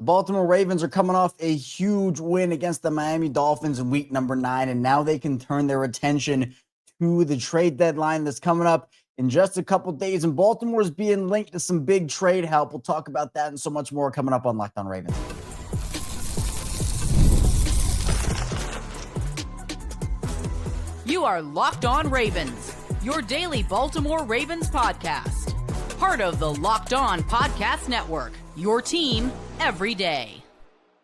Baltimore Ravens are coming off a huge win against the Miami Dolphins in week number 9, and now they can turn their attention to the trade deadline that's coming up in just a couple days. And Baltimore is being linked to some big trade help. We'll talk about that and so much more coming up on Locked On Ravens. You are Locked On Ravens, your daily Baltimore Ravens podcast. Part of the Locked On Podcast Network, your team every day.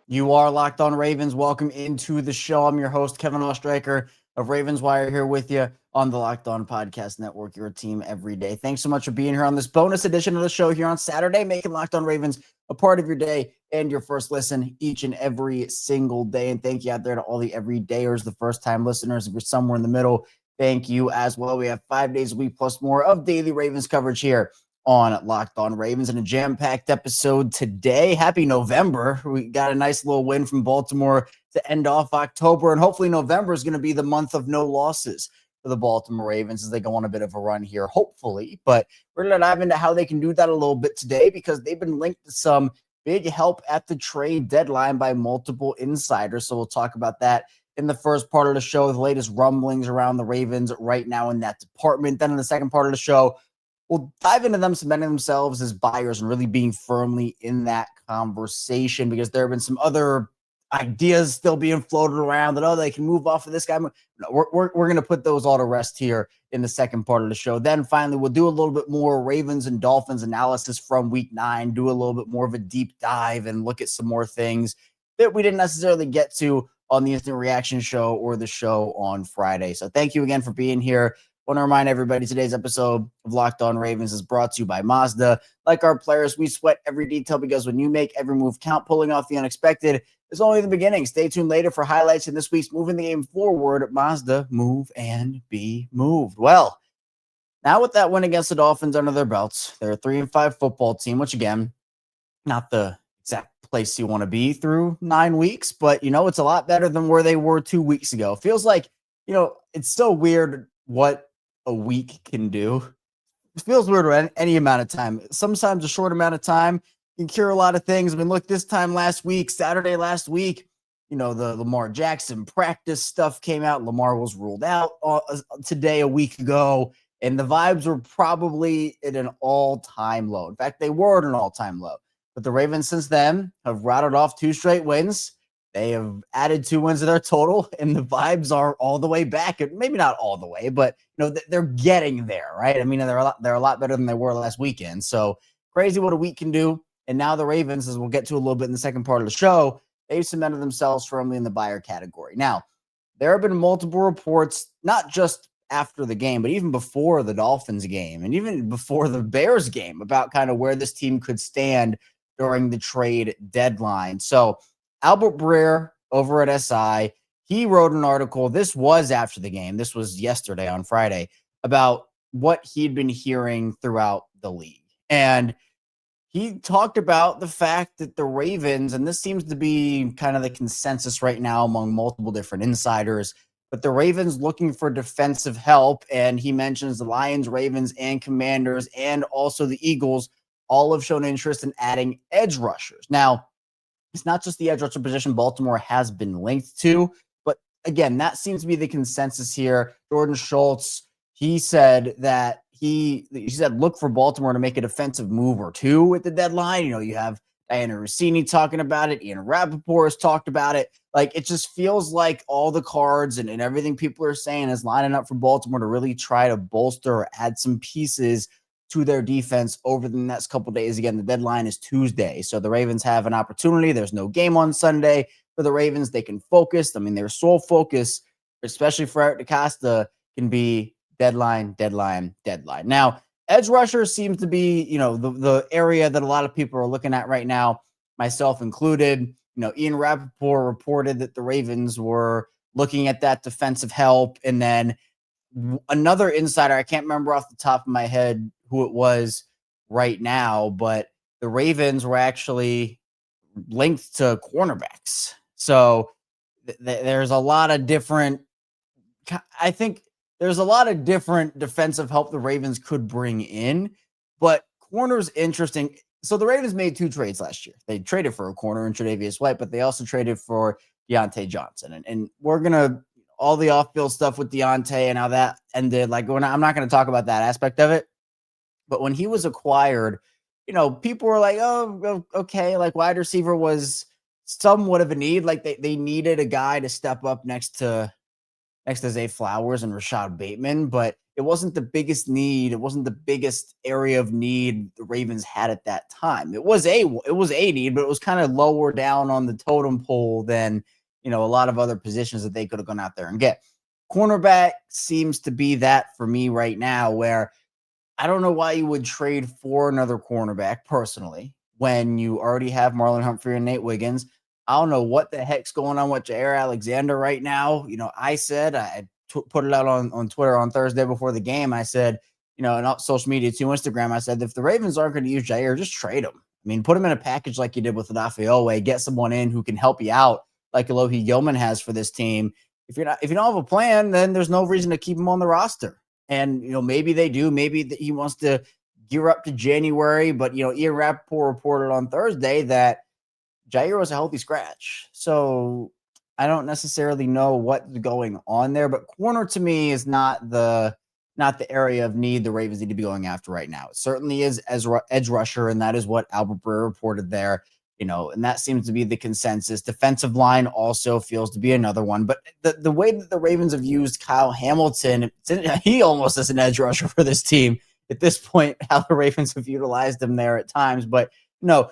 You are Locked On Ravens. Welcome into the show. I'm your host, Kevin Oestreicher of Ravens Wire, here with you on the Locked On Podcast Network, your team every day. Thanks so much for being here on this bonus edition of the show here on Saturday, making Locked On Ravens a part of your day and your first listen each and every single day. And thank you out there to all the everydayers, the first-time listeners. If you're somewhere in the middle, thank you as well. We have 5 days a week plus more of daily Ravens coverage here on Locked On Ravens, and a jam-packed episode today. Happy November. We got a nice little win from Baltimore to end off October, and hopefully November is going to be the month of no losses for the Baltimore Ravens as they go on a bit of a run here, hopefully. But we're going to dive into how they can do that a little bit today, because they've been linked to some big help at the trade deadline by multiple insiders. So we'll talk about that in the first part of the show, the latest rumblings around the Ravens right now in that department. Then in the second part of the show, we'll dive into them cementing themselves as buyers and really being firmly in that conversation, because there have been some other ideas still being floated around that, oh, they can move off of this guy. No, we're going to put those all to rest here in the second part of the show. Then finally, we'll do a little bit more Ravens and Dolphins analysis from week 9, do a little bit more of a deep dive and look at some more things that we didn't necessarily get to on the Instant Reaction show or the show on Friday. So thank you again for being here. Want to remind everybody, today's episode of Locked On Ravens is brought to you by Mazda. Like our players, we sweat every detail, because when you make every move count, pulling off the unexpected is only the beginning. Stay tuned later for highlights in this week's Moving the Game Forward. Mazda, move and be moved. Well, now with that win against the Dolphins under their belts, they're a 3-5 football team, which again, not the exact place you want to be through 9 weeks, but it's a lot better than where they were 2 weeks ago. Feels like, it's so weird what a week can do. It feels weird at any amount of time. Sometimes a short amount of time can cure a lot of things. I mean, look, this time last week, Saturday last week, the Lamar Jackson practice stuff came out. Lamar was ruled out today, a week ago, and the vibes were probably at an all-time low. In fact, they were at an all-time low. But the Ravens since then have rattled off 2 straight wins. They have added 2 wins to their total, and the vibes are all the way back. Maybe not all the way, but they're getting there, right? I mean, they're a lot better than they were last weekend. So crazy what a week can do. And now the Ravens, as we'll get to a little bit in the second part of the show, they've cemented themselves firmly in the buyer category. Now, there have been multiple reports, not just after the game, but even before the Dolphins game and even before the Bears game, about kind of where this team could stand during the trade deadline. So Albert Breer over at SI, he wrote an article. This was after the game. This was yesterday on Friday, about what he'd been hearing throughout the league. And he talked about the fact that the Ravens, and this seems to be kind of the consensus right now among multiple different insiders, but the Ravens looking for defensive help. And he mentions the Lions, Ravens, and Commanders, and also the Eagles all have shown interest in adding edge rushers. Now, it's not just the edge rusher position Baltimore has been linked to, but again, that seems to be the consensus here. Jordan Schultz, he said that he said look for Baltimore to make a defensive move or 2 at the deadline. You have Diana Rossini talking about it. Ian Rappaport has talked about it. Like, it just feels like all the cards and everything people are saying is lining up for Baltimore to really try to bolster or add some pieces to their defense over the next couple of days. Again, the deadline is Tuesday, so the Ravens have an opportunity. There's no game on Sunday for the Ravens. They can focus. I mean, their sole focus, especially for Eric DeCosta, can be deadline. Now, edge rusher seems to be, the area that a lot of people are looking at right now, myself included. Ian Rappaport reported that the Ravens were looking at that defensive help, and then another insider, I can't remember off the top of my head who it was right now, but the Ravens were actually linked to cornerbacks. So there's a lot of different, I think there's a lot of different defensive help the Ravens could bring in, but corner's interesting. So the Ravens made 2 trades last year. They traded for a corner in Tre'Davious White, but they also traded for Deontay Johnson. And we're going to all the off-field stuff with Deontay and how that ended. Like, I'm not going to talk about that aspect of it. But when he was acquired, people were like, oh, okay, like wide receiver was somewhat of a need. Like they needed a guy to step up next to Zay Flowers and Rashod Bateman, but it wasn't the biggest need. It wasn't the biggest area of need the Ravens had at that time. It was a need, but it was kind of lower down on the totem pole than, a lot of other positions that they could have gone out there and get. Cornerback seems to be that for me right now, where I don't know why you would trade for another cornerback personally when you already have Marlon Humphrey and Nate Wiggins. I don't know what the heck's going on with Jaire Alexander right now. I said, I put it out on Twitter on Thursday before the game. I said, and social media too, Instagram, I said, if the Ravens aren't going to use Jaire, just trade him. I mean, put him in a package like you did with Odafe, get someone in who can help you out like Elohi Gilman has for this team. If you don't have a plan, then there's no reason to keep him on the roster. And, maybe they do. Maybe he wants to gear up to January. But, Ian Rappaport reported on Thursday that Jaire was a healthy scratch. So I don't necessarily know what's going on there. But corner to me is not the area of need the Ravens need to be going after right now. It certainly is as edge rusher, and that is what Albert Breer reported there. And that seems to be the consensus. Defensive line also feels to be another one. But the way that the Ravens have used Kyle Hamilton, he almost is an edge rusher for this team at this point, how the Ravens have utilized him there at times. But no,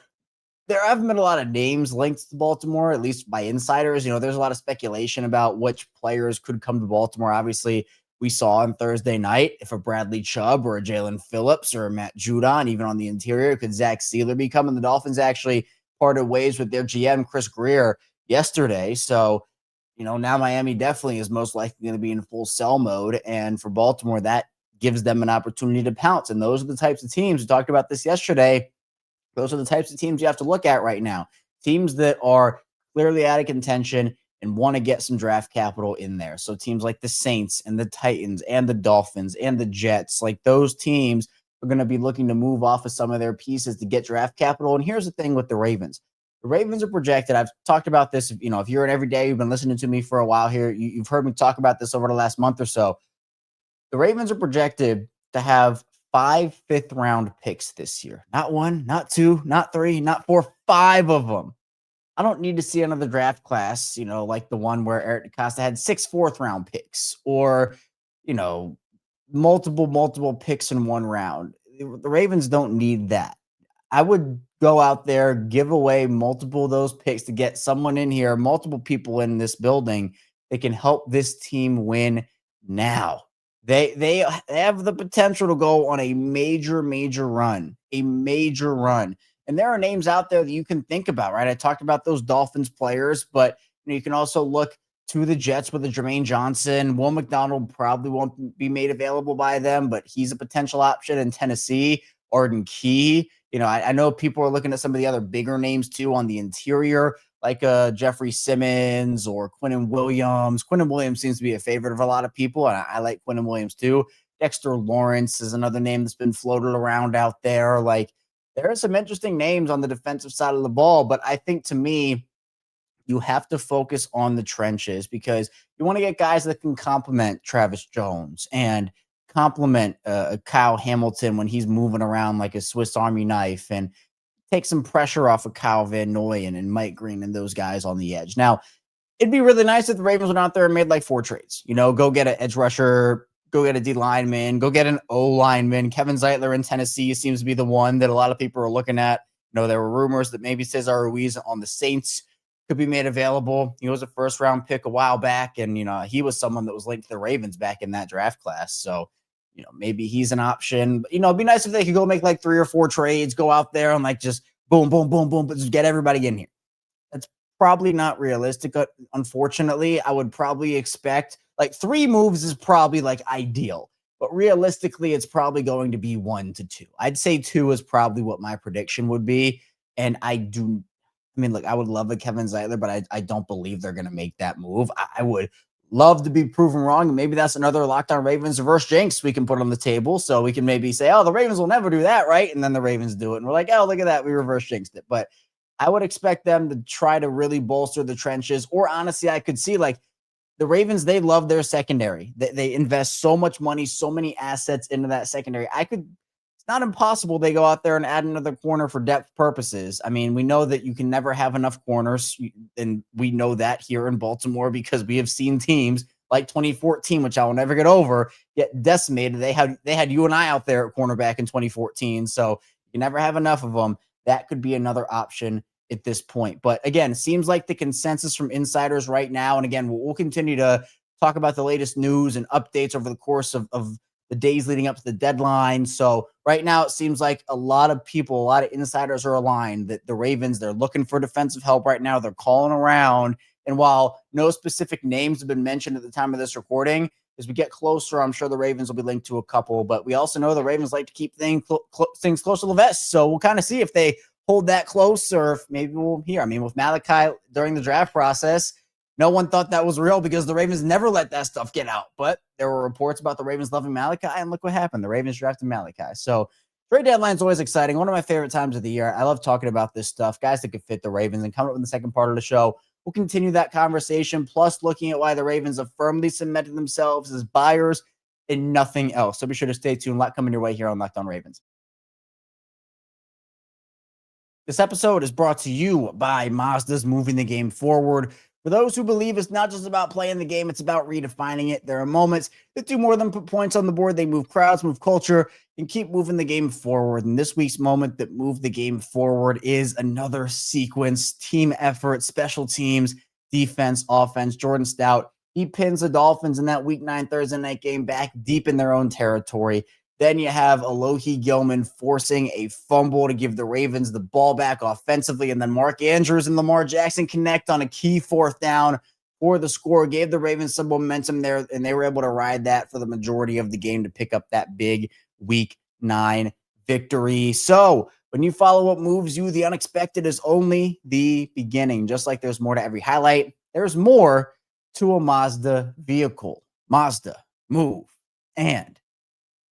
there haven't been a lot of names linked to Baltimore, at least by insiders. There's a lot of speculation about which players could come to Baltimore. Obviously, we saw on Thursday night if a Bradley Chubb or a Jalen Phillips or a Matt Judon, even on the interior, could Zach Sealer be coming? The Dolphins actually parted ways with their GM, Chris Greer, yesterday. So, now Miami definitely is most likely going to be in full sell mode. And for Baltimore, that gives them an opportunity to pounce. And those are the types of teams, we talked about this yesterday, those are the types of teams you have to look at right now. Teams that are clearly out of contention and want to get some draft capital in there. So teams like the Saints and the Titans and the Dolphins and the Jets, like those teams are going to be looking to move off of some of their pieces to get draft capital. And here's the thing with the Ravens. The Ravens are projected. I've talked about this. If you're an everyday, you've been listening to me for a while here, you've heard me talk about this over the last month or so. The Ravens are projected to have 5 fifth-round picks this year. Not 1, not 2, not 3, not 4, 5 of them. I don't need to see another draft class, like the one where Eric DeCosta had 6 fourth-round picks or, multiple picks in one round. The Ravens don't need that. I would go out there, give away multiple of those picks to get someone in here, multiple people in this building that can help this team win now. They have the potential to go on a major run. And there are names out there that you can think about, right? I talked about those Dolphins players, but you can also look to the Jets with a Jermaine Johnson. Will McDonald probably won't be made available by them, but he's a potential option in Tennessee. Arden Key. I know people are looking at some of the other bigger names too on the interior, like Jeffrey Simmons or Quinnen Williams. Quinnen Williams seems to be a favorite of a lot of people, and I like Quinnen Williams too. Dexter Lawrence is another name that's been floated around out there. Like, there are some interesting names on the defensive side of the ball, but I think to me, you have to focus on the trenches because you want to get guys that can complement Travis Jones and complement Kyle Hamilton when he's moving around like a Swiss Army knife and take some pressure off of Kyle Van Noy and Mike Green and those guys on the edge. Now, it'd be really nice if the Ravens went out there and made like 4 trades. Go get an edge rusher, go get a D lineman, go get an O lineman. Kevin Zeitler in Tennessee seems to be the one that a lot of people are looking at. There were rumors that maybe Cesar Ruiz on the Saints could be made available. He was a first-round pick a while back, and, he was someone that was linked to the Ravens back in that draft class. So, maybe he's an option. But, it'd be nice if they could go make like 3 or 4 trades, go out there and like just boom, but just get everybody in here. That's probably not realistic. Unfortunately, I would probably expect like 3 moves is probably like ideal. But realistically, it's probably going to be 1 to 2. I'd say 2 is probably what my prediction would be. And I would love a Kevin Zeitler, but I don't believe they're going to make that move. I would love to be proven wrong. And maybe that's another Locked On Ravens reverse jinx we can put on the table. So we can maybe say, oh, the Ravens will never do that, right? And then the Ravens do it. And we're like, oh, look at that. We reverse jinxed it. But I would expect them to try to really bolster the trenches. Or honestly, I could see like the Ravens, they love their secondary. They invest so much money, so many assets into that secondary. It's not impossible they go out there and add another corner for depth purposes. I mean, we know that you can never have enough corners, and we know that here in Baltimore because we have seen teams like 2014, which I will never get over, get decimated. They had you and I out there at cornerback in 2014, so you never have enough of them. That could be another option at this point. But again, it seems like the consensus from insiders right now, and again, we'll continue to talk about the latest news and updates over the course of the days leading up to the deadline. So right now, it seems like a lot of people, a lot of insiders are aligned that the Ravens, they're looking for defensive help right now. They're calling around. And while no specific names have been mentioned at the time of this recording, as we get closer, I'm sure the Ravens will be linked to a couple. But we also know the Ravens like to keep things close to the vest. So we'll kind of see if they hold that close or if maybe we'll hear. I mean, with Malaki during the draft process, no one thought that was real because the Ravens never let that stuff get out. But there were reports about the Ravens loving Malaki, and look what happened. The Ravens drafted Malaki. So trade deadline is always exciting. One of my favorite times of the year. I love talking about this stuff. Guys that could fit the Ravens. And coming up in the second part of the show, we'll continue that conversation, plus looking at why the Ravens have firmly cemented themselves as buyers and nothing else. So be sure to stay tuned. A lot coming your way here on Locked On Ravens. This episode is brought to you by Mazda's moving the game forward. For those who believe it's not just about playing the game, it's about redefining it. There are moments that do more than put points on the board. They move crowds, move culture, and keep moving the game forward. And this week's moment that moved the game forward is another sequence, team effort, special teams, defense, offense. Jordan Stout, he pins the Dolphins in that Week 9 Thursday night game back deep in their own territory. Then you have Alohi Gilman forcing a fumble to give the Ravens the ball back offensively. And then Mark Andrews and Lamar Jackson connect on a key fourth down for the score, gave the Ravens some momentum there, and they were able to ride that for the majority of the game to pick up that big Week 9 victory. So when you follow what moves you, the unexpected is only the beginning. Just like there's more to every highlight, there's more to a Mazda vehicle. Mazda, move and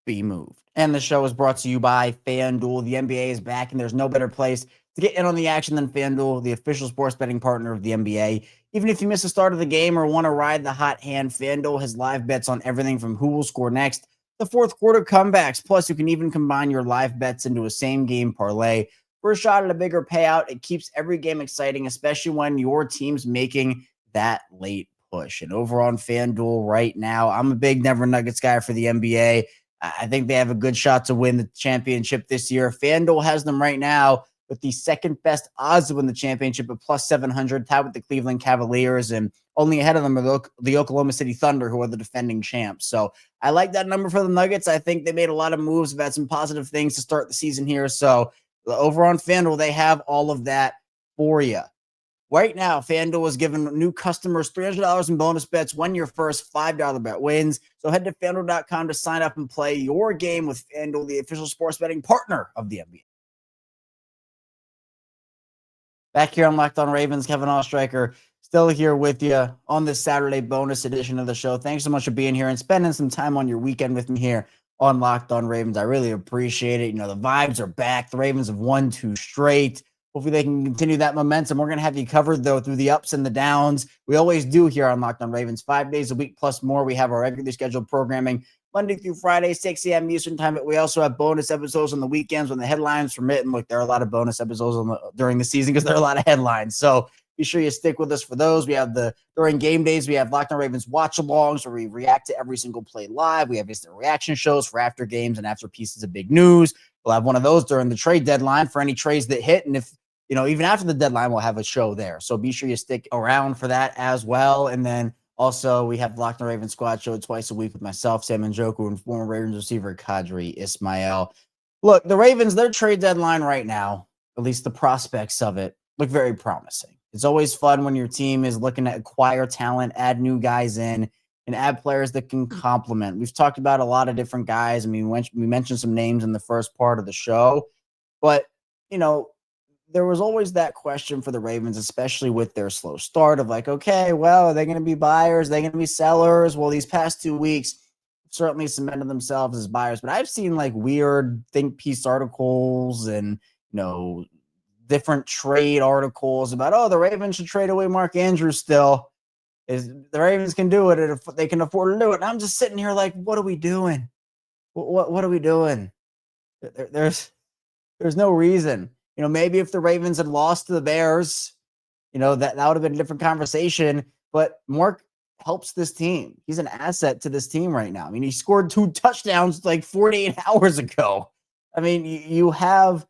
be moved. And the show is brought to you by FanDuel. The NBA is back, and there's no better place to get in on the action than FanDuel, the official sports betting partner of the NBA. Even if you miss the start of the game or want to ride the hot hand, FanDuel has live bets on everything from who will score next, the fourth quarter comebacks. Plus, you can even combine your live bets into a same-game parlay for a shot at a bigger payout. It keeps every game exciting, especially when your team's making that late push. And over on FanDuel right now, I'm a big Denver Nuggets guy for the NBA. I think they have a good shot to win the championship this year. FanDuel has them right now with the second best odds to win the championship at plus 700, tied with the Cleveland Cavaliers, and only ahead of them are the Oklahoma City Thunder, who are the defending champs. So I like that number for the Nuggets. I think they made a lot of moves, have had some positive things to start the season here. So over on FanDuel, they have all of that for you. Right now, FanDuel is giving new customers $300 in bonus bets when your first $5 bet wins. So head to FanDuel.com to sign up and play your game with FanDuel, the official sports betting partner of the NBA. Back here on Locked On Ravens, Kevin Oestreicher still here with you on this Saturday bonus edition of the show. Thanks so much for being here and spending some time on your weekend with me here on Locked On Ravens. I really appreciate it. You know, the vibes are back. The Ravens have won 2 straight. Hopefully they can continue that momentum. We're going to have you covered, though, through the ups and the downs. We always do here on Locked On Ravens, 5 days a week plus more. We have our regularly scheduled programming Monday through Friday, 6 a.m. Eastern time. But we also have bonus episodes on the weekends when the headlines permit. And look, there are a lot of bonus episodes during the season because there are a lot of headlines. So be sure you stick with us for those. We have during game days, we have Locked On Ravens watch-alongs where we react to every single play live. We have instant reaction shows for after games and after pieces of big news. We'll have one of those during the trade deadline for any trades that hit. And if even after the deadline, we'll have a show there. So be sure you stick around for that as well. And then also we have Locked On Ravens Squad show twice a week with myself, Sam Njoku, and former Ravens receiver Kadri Ismail. Look, the Ravens, their trade deadline right now, at least the prospects of it, look very promising. It's always fun when your team is looking to acquire talent, add new guys in, and add players that can complement. We've talked about a lot of different guys. I mean, we mentioned some names in the first part of the show, but, there was always that question for the Ravens, especially with their slow start of like, okay, well, are they going to be buyers? Are they going to be sellers? Well, these past 2 weeks certainly cemented themselves as buyers, but I've seen like weird think piece articles and, different trade articles about, oh, the Ravens should trade away Mark Andrews still. Is the Ravens can do it if they can afford to do it. And I'm just sitting here like, what are we doing? What are we doing? There's no reason. Maybe if the Ravens had lost to the Bears, that would have been a different conversation. But Mark helps this team. He's an asset to this team right now. I mean, he scored 2 touchdowns like 48 hours ago. I mean, you have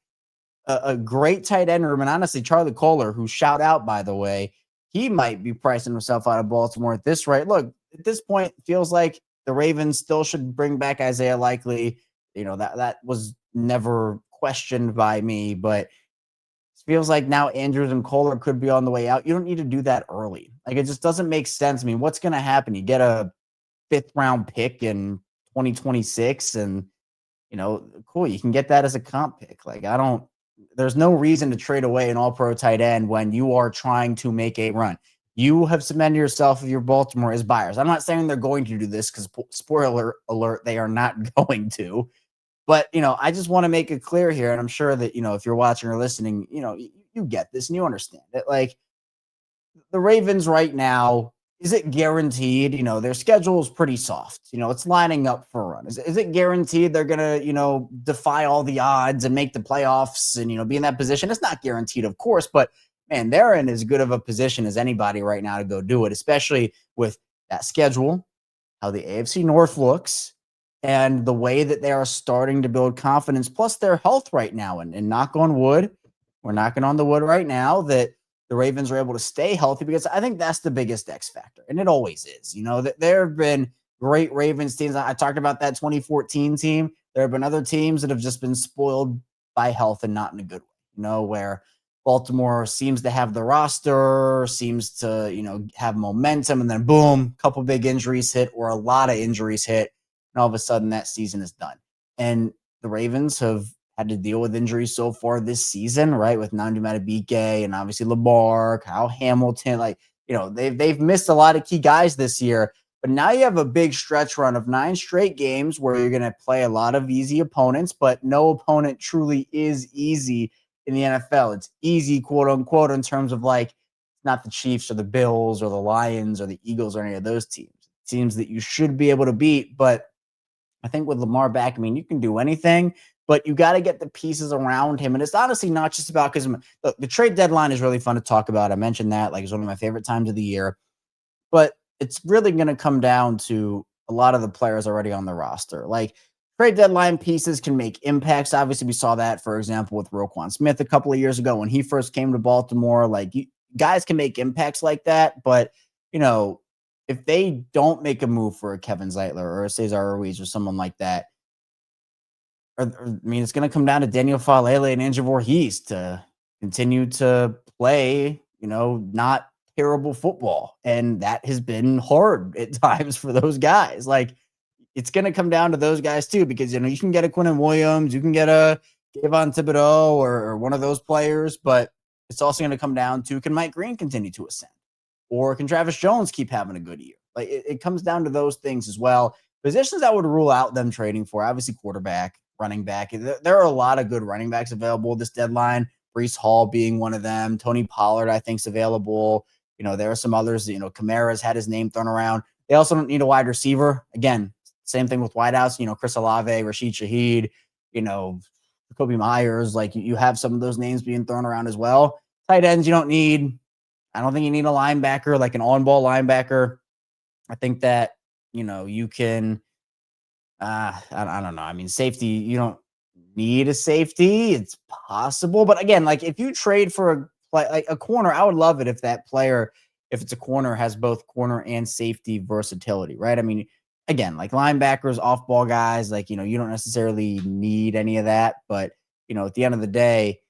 a great tight end room. And honestly, Charlie Kohler, who shout out, by the way, he might be pricing himself out of Baltimore at this rate. Look, at this point, it feels like the Ravens still should bring back Isaiah Likely. That was never questioned by me, but it feels like now Andrews and Kohler could be on the way out. You don't need to do that early. Like, it just doesn't make sense. I mean, what's going to happen? You get a 5th round pick in 2026 and, cool, you can get that as a comp pick. Like, there's no reason to trade away an all-pro tight end when you are trying to make a run. You have cemented yourself with your Baltimore as buyers. I'm not saying they're going to do this because, spoiler alert, they are not going to. But, I just want to make it clear here, and I'm sure that, if you're watching or listening, you get this and you understand it. Like, the Ravens right now, is it guaranteed? Their schedule is pretty soft. It's lining up for a run. Is it guaranteed they're going to, defy all the odds and make the playoffs and, be in that position? It's not guaranteed, of course, but man, they're in as good of a position as anybody right now to go do it, especially with that schedule, how the AFC North looks, and the way that they are starting to build confidence, plus their health right now. And knock on wood, we're knocking on the wood right now that the Ravens are able to stay healthy, because I think that's the biggest X factor. And it always is. That there have been great Ravens teams. I talked about that 2014 team. There have been other teams that have just been spoiled by health and not in a good way, where Baltimore seems to have the roster, seems to, have momentum, and then boom, a couple big injuries hit or a lot of injuries hit, and all of a sudden that season is done. And the Ravens have had to deal with injuries so far this season, right? With Nandu Madubuike and obviously Lamar, Kyle Hamilton. Like, they've missed a lot of key guys this year. But now you have a big stretch run of 9 straight games where you're going to play a lot of easy opponents, but no opponent truly is easy in the NFL. It's easy, quote unquote, in terms of like, not the Chiefs or the Bills or the Lions or the Eagles or any of those teams. Teams that you should be able to beat. But I think with Lamar back, I mean, you can do anything, but you got to get the pieces around him. And it's honestly not just about, because the trade deadline is really fun to talk about. I mentioned that, like, it's one of my favorite times of the year, but it's really going to come down to a lot of the players already on the roster. Like, trade deadline pieces can make impacts. Obviously, we saw that, for example, with Roquan Smith a couple of years ago when he first came to Baltimore. Like, guys can make impacts like that, but, if they don't make a move for a Kevin Zeitler or a Cesar Ruiz or someone like that, it's going to come down to Daniel Falele and Andrew Voorhees to continue to play, not terrible football. And that has been hard at times for those guys. Like, it's going to come down to those guys too, because, you can get a Quinnen Williams, you can get a Kayvon Thibodeau or one of those players, but it's also going to come down to, can Mike Green continue to ascend? Or can Travis Jones keep having a good year? Like, it comes down to those things as well. Positions I would rule out them trading for, obviously quarterback, running back. There are a lot of good running backs available this deadline. Breece Hall being one of them. Tony Pollard, I think, is available. There are some others. Kamara's had his name thrown around. They also don't need a wide receiver. Again, same thing with wideouts. Chris Olave, Rashid Shaheed, Kobe Myers. Like, you have some of those names being thrown around as well. Tight ends, you don't need. I don't think you need a linebacker, like an on-ball linebacker. I think that, you can, I don't know. I mean, safety, you don't need a safety. It's possible. But again, like, if you trade for a corner, I would love it if that player, if it's a corner, has both corner and safety versatility, right? I mean, again, like linebackers, off-ball guys, like, you don't necessarily need any of that. But, at the end of the day,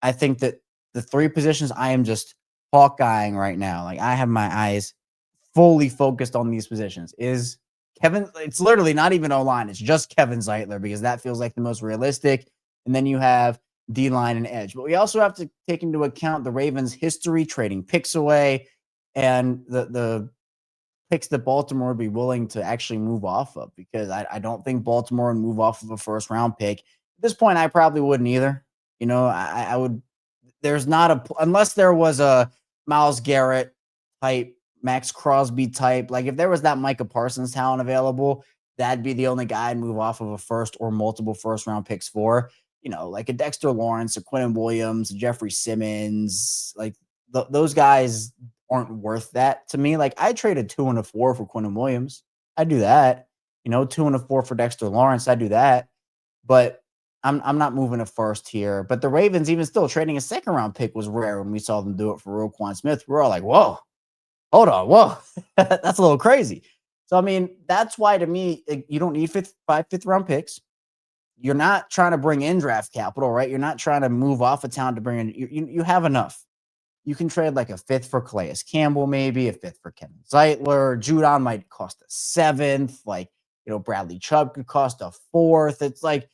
I think that the 3 positions I am just hawkeyeing right now, like, I have my eyes fully focused on these positions, is Kevin. It's literally not even O-line. It's just Kevin Zeitler, because that feels like the most realistic. And then you have D-line and edge. But we also have to take into account the Ravens' history trading picks away and the picks that Baltimore would be willing to actually move off of, because I don't think Baltimore would move off of a first round pick. At this point, I probably wouldn't either. I would. There's not unless there was a Myles Garrett type, Max Crosby type. Like if there was that Micah Parsons talent available, that'd be the only guy I'd move off of a first or multiple first round picks for. Like a Dexter Lawrence, a Quinnen Williams, a Jeffrey Simmons. Like those guys aren't worth that to me. Like I traded 2 and a 4 for Quinnen Williams. I'd do that. 2 and a 4 for Dexter Lawrence. I'd do that. But I'm not moving a first here. But the Ravens, even still, trading a second round pick was rare when we saw them do it for Roquan Smith. We're all like, whoa, hold on, whoa. That's a little crazy. So, I mean, that's why to me, you don't need 5 fifth round picks. You're not trying to bring in draft capital, right? You're not trying to move off a town to bring in. You have enough. You can trade like a 5th for Calais Campbell, maybe a 5th for Kevin Zeitler. Judon might cost a 7th. Like, Bradley Chubb could cost a 4th. It's like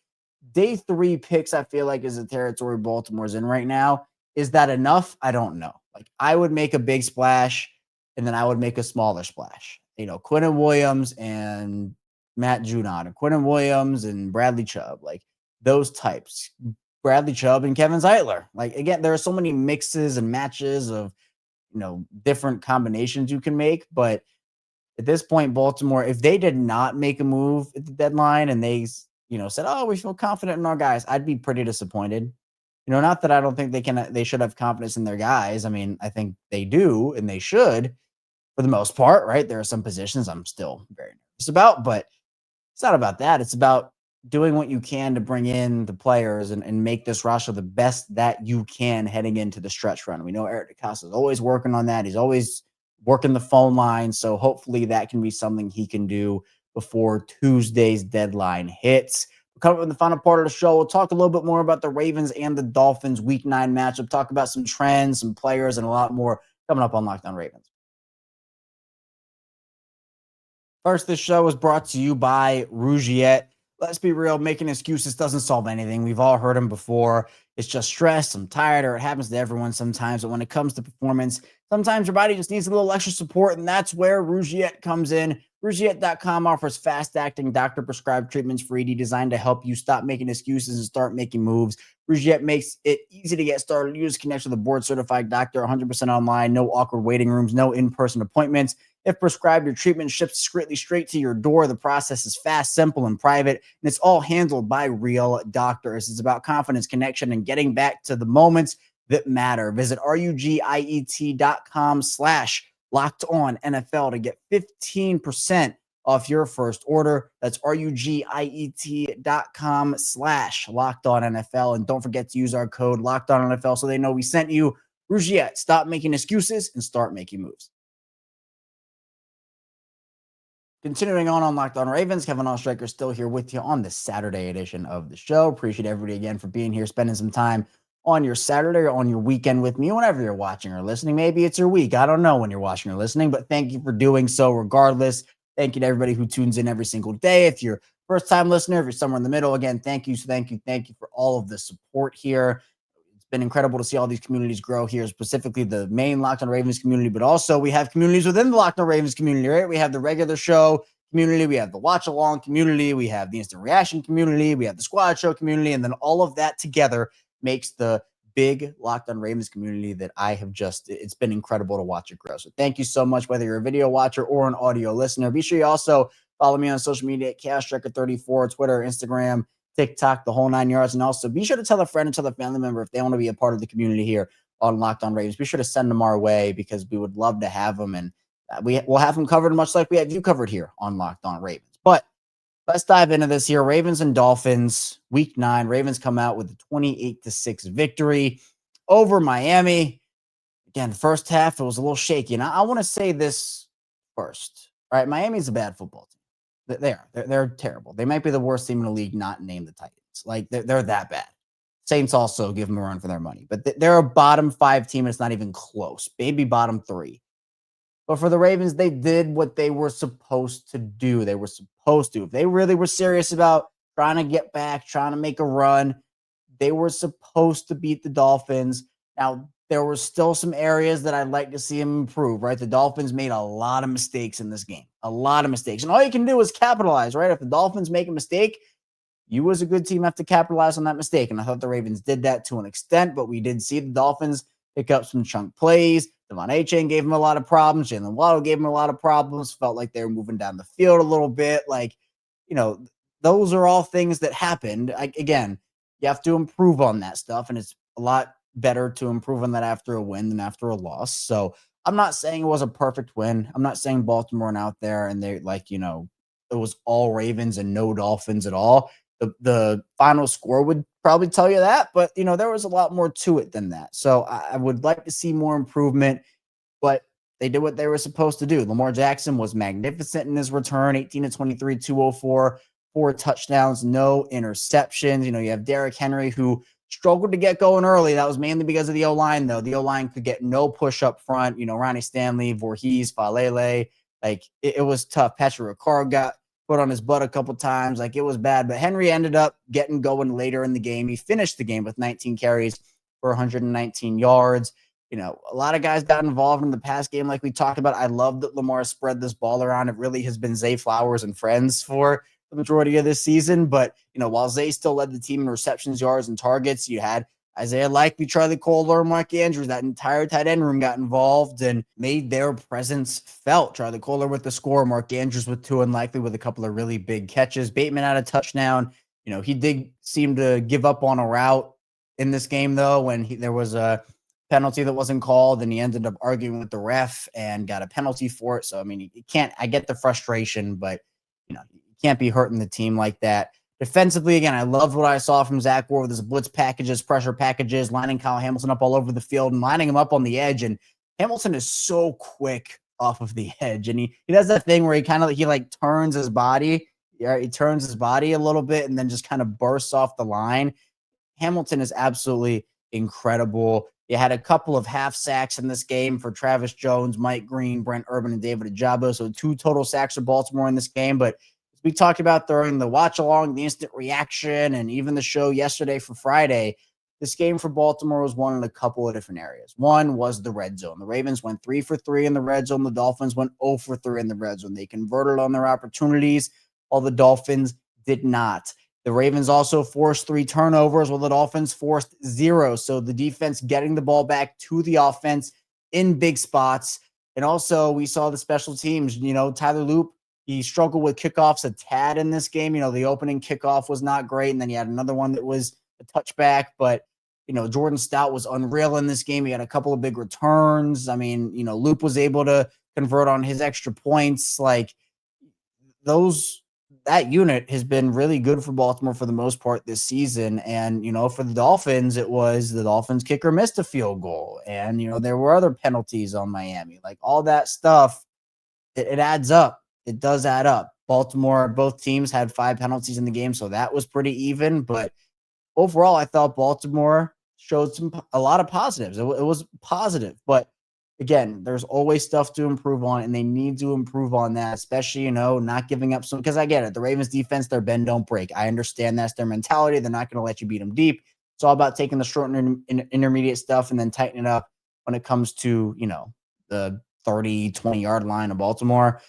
day 3 picks, I feel like, is the territory Baltimore's in right now. Is that enough? I don't know. Like, I would make a big splash, and then I would make a smaller splash. Quinnen Williams and Matt Judon, or Quinnen Williams and Bradley Chubb, like those types. Bradley Chubb and Kevin Zeitler. Like, again, there are so many mixes and matches of, different combinations you can make. But at this point, Baltimore, if they did not make a move at the deadline and they, said, oh, we feel confident in our guys, I'd be pretty disappointed. Not that I don't think they should have confidence in their guys. I mean, I think they do and they should for the most part, right? There are some positions I'm still very nervous about, but it's not about that. It's about doing what you can to bring in the players and make this roster the best that you can heading into the stretch run. We know Eric DeCosta is always working on that. He's always working the phone line. So hopefully that can be something he can do before Tuesday's deadline hits. Coming up in the final part of the show, we'll talk a little bit more about the Ravens and the Dolphins Week 9 matchup, talk about some trends, some players, and a lot more coming up on Locked On Ravens. First, this show is brought to you by Rugiet. Let's be real, making excuses doesn't solve anything. We've all heard them before. It's just stress, I'm tired, or it happens to everyone sometimes. But when it comes to performance, sometimes your body just needs a little extra support, and that's where Rugiet comes in. Rugiet.com offers fast-acting, doctor-prescribed treatments for ED designed to help you stop making excuses and start making moves. Rugiet makes it easy to get started. You just connect with a board-certified doctor, 100% online, no awkward waiting rooms, no in-person appointments. If prescribed, your treatment ships discreetly straight to your door. The process is fast, simple, and private, and it's all handled by real doctors. It's about confidence, connection, and getting back to the moments that matter. Visit rugiet.com/LockedOnNFL to get 15% off your first order. That's rugiet.com/LockedOnNFL. And don't forget to use our code LockedOnNFL so they know we sent you. Rugiet, stop making excuses and start making moves. Continuing on Locked On Ravens, Kevin Oestreicher still here with you on the Saturday edition of the show. Appreciate everybody again for being here, spending some time on your Saturday or on your weekend with me, whenever you're watching or listening. Maybe it's your week. I don't know when you're watching or listening, but thank you for doing so regardless. Thank you to everybody who tunes in every single day. If you're a first-time listener, if you're somewhere in the middle, again, thank you for all of the support here. It's been incredible to see all these communities grow here, specifically the main Locked On Ravens community, but also we have communities within the Locked On Ravens community, right? We have the regular show community, we have the watch-along community, we have the instant reaction community, we have the squad show community, and then all of that together makes the big Locked On Ravens community that I have it's been incredible to watch it grow. So thank you so much, whether you're a video watcher or an audio listener. Be sure you also follow me on social media at ChaosStriker34, Twitter, Instagram, TikTok, the whole 9 yards. And also be sure to tell a friend and tell a family member if they want to be a part of the community here on Locked On Ravens. Be sure to send them our way because we would love to have them. And we'll have them covered much like we have you covered here on Locked On Ravens. But let's dive into this here. Ravens and Dolphins, Week 9. Ravens come out with a 28-6 victory over Miami. Again, first half, it was a little shaky. And I want to say this first. All right, Miami's a bad football team. They are. They're terrible. They might be the worst team in the league, not named the Titans. Like, they're that bad. Saints also give them a run for their money. But they're a bottom 5 team, and it's not even close. Maybe bottom 3. But for the Ravens, they did what they were supposed to do. If they really were serious about trying to get back, trying to make a run, They were supposed to beat the Dolphins. Now, there were still some areas that I'd like to see them improve, right? The Dolphins made a lot of mistakes in this game, a lot of mistakes. And all you can do is capitalize, right? If the Dolphins make a mistake, you as a good team have to capitalize on that mistake. And I thought the Ravens did that to an extent, but we did see the Dolphins pick up some chunk plays. Devon Achane gave him a lot of problems. Jalen Waddle gave him a lot of problems. Felt like they were moving down the field a little bit. Like, those are all things that happened. Again, you have to improve on that stuff, and it's a lot better to improve on that after a win than after a loss. So I'm not saying it was a perfect win. I'm not saying Baltimore went out there and they it was all Ravens and no Dolphins at all. The final score would probably tell you that, but there was a lot more to it than that. So I would like to see more improvement, but they did what they were supposed to do. Lamar Jackson was magnificent in his return, 18-23, 204, 4 touchdowns, no interceptions. You have Derrick Henry, who struggled to get going early. That was mainly because of the O-line, though. The O-line could get no push up front. Ronnie Stanley, Voorhees, Falele. It was tough. Patrick Ricard got put on his butt a couple times. It was bad. But Henry ended up getting going later in the game. He finished the game with 19 carries for 119 yards. A lot of guys got involved in the pass game like we talked about. I love that Lamar spread this ball around. It really has been Zay Flowers and friends for the majority of this season. But, while Zay still led the team in receptions, yards, and targets, you had Isaiah Likely, Charlie Kohler, Mark Andrews. That entire tight end room got involved and made their presence felt. Charlie Kohler with the score, Mark Andrews with 2, and Likely with a couple of really big catches. Bateman had a touchdown. He did seem to give up on a route in this game, though, when there was a penalty that wasn't called, and he ended up arguing with the ref and got a penalty for it. So, I get the frustration, but, you can't be hurting the team like that. Defensively, again, I loved what I saw from Zach Ward with his blitz packages, pressure packages, lining Kyle Hamilton up all over the field and lining him up on the edge. And Hamilton is so quick off of the edge. And he does that thing where he turns his body. Yeah, he turns his body a little bit and then just kind of bursts off the line. Hamilton is absolutely incredible. You had a couple of half sacks in this game for Travis Jones, Mike Green, Brent Urban, and David Ajabo. So 2 total sacks for Baltimore in this game. But we talked about during the watch along, the instant reaction, and even the show yesterday for Friday, this game for Baltimore was won in a couple of different areas. One was the red zone. The Ravens went 3 for 3 in the red zone. The Dolphins went 0 for 3 in the red zone. They converted on their opportunities, while the Dolphins did not. The Ravens also forced 3 turnovers, while the Dolphins forced 0. So the defense getting the ball back to the offense in big spots. And also we saw the special teams, Tyler Loop, he struggled with kickoffs a tad in this game. The opening kickoff was not great. And then he had another one that was a touchback. But, Jordan Stout was unreal in this game. He had a couple of big returns. Loop was able to convert on his extra points. That unit has been really good for Baltimore for the most part this season. And, for the Dolphins, it was the Dolphins kicker missed a field goal. And, there were other penalties on Miami. All that stuff, it adds up. It does add up. Baltimore, both teams had 5 penalties in the game, so that was pretty even. But overall, I thought Baltimore showed a lot of positives. It was positive. But again, there's always stuff to improve on, and they need to improve on that, especially, not giving up some. Because I get it. The Ravens defense, they're bend, don't break. I understand that's their mentality. They're not going to let you beat them deep. It's all about taking the short and intermediate stuff and then tightening it up when it comes to, the 30, 20-yard line of Baltimore.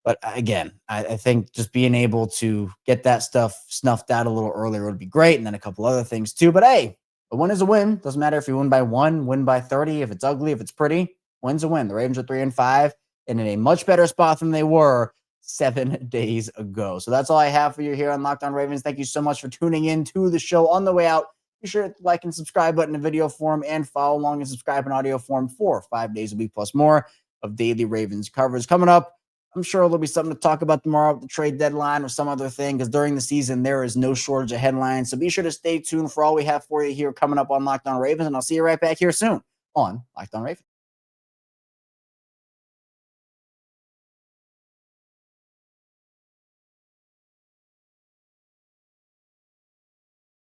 But again, I think just being able to get that stuff snuffed out a little earlier would be great. And then a couple other things too. But hey, a win is a win. Doesn't matter if you win by 1, win by 30, if it's ugly, if it's pretty, win's a win. The Ravens are 3-5 and in a much better spot than they were 7 days ago. So that's all I have for you here on Locked On Ravens. Thank you so much for tuning in to the show. On the way out, be sure to like and subscribe button in video form and follow along and subscribe in audio form for 5 days a week plus more of daily Ravens coverage. Coming up, I'm sure there'll be something to talk about tomorrow, the trade deadline or some other thing, because during the season, there is no shortage of headlines. So be sure to stay tuned for all we have for you here coming up on Locked On Ravens, and I'll see you right back here soon on Locked On Ravens.